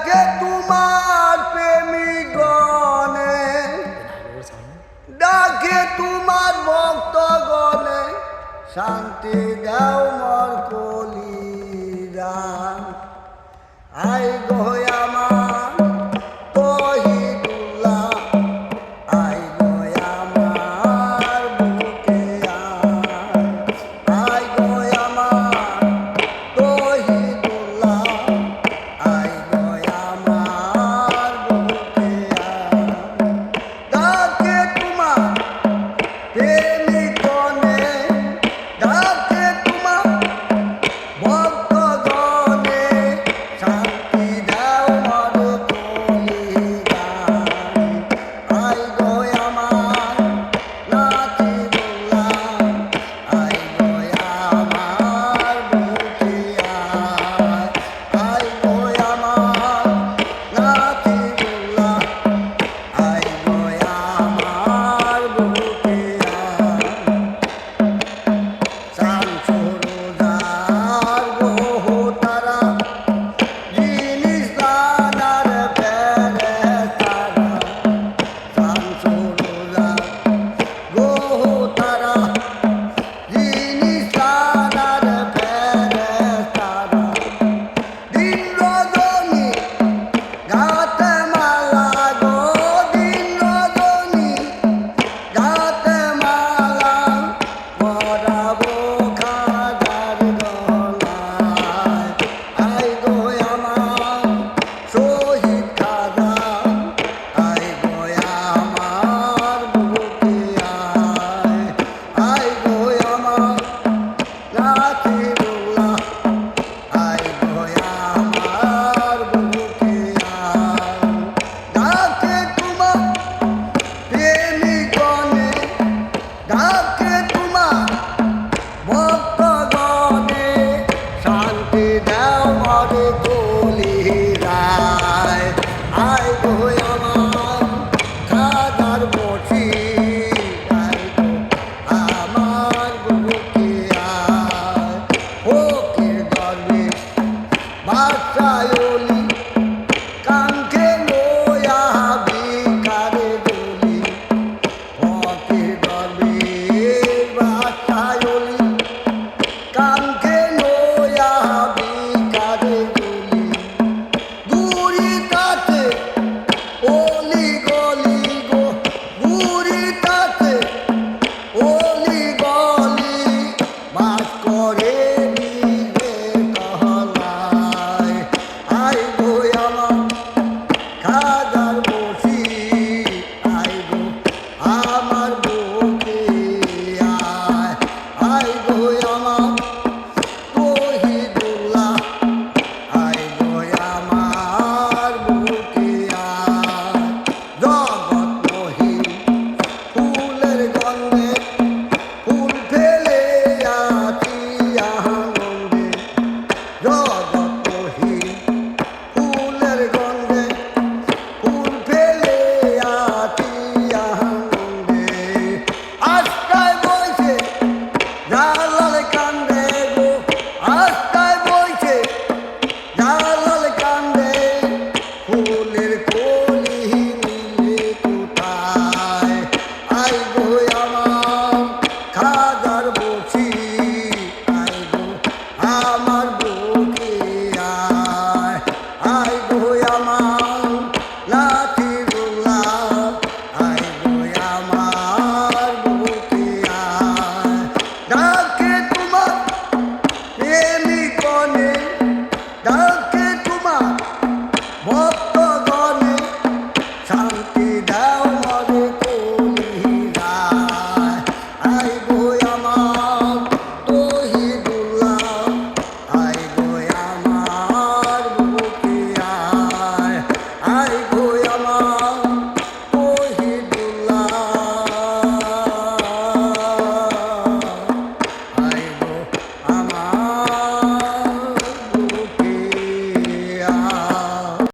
ডাকে তোমার প্রেমিকগণে, ডাকে তোমার ভক্তগণে, শান্তি দাও মোর কলিরান। আই গো আমার তহিদুল্লাহ, আই গো আমার বুকে আই গো আমার তহিদুল্লাহ, আই গো আমার বুকে ডাকে তোমার প্রেমিকগণে, ডাকে তোমার ভক্তগণে, শান্তি দাও মোর কলিরান। আই গো আমার নাথিবুল্লাহ, আই গো আমার বুকে আই গো আমার নাথিবুল্লাহ, আই গো আমার বুকে শামসুরুজার গ্রহ তারা, জিনিস দানার ফেরেশতারা, শামসুরুজার গ্রহ তারা, জিনিস দানার ফেরেশতারা, দিন রজনী গাতে মালা গো, দিন রজনী গাতে মালা, পরাবো খাজার গলায়। আই গো আমার শহীদ খাজা, আই গো আমার বুকে আই গো আমার নাথিবুল্লাহ, আই গো আমার বুকে ডাকে তোমার প্রেমিকগণে, ডাকে তোমার ভক্তগণে, শান্তি দাও মোর কলিরায়। আই গো আমার খাজার বসি, আই গো আমার বুকে ফকির দরবেশ বাদশাহ ওলি,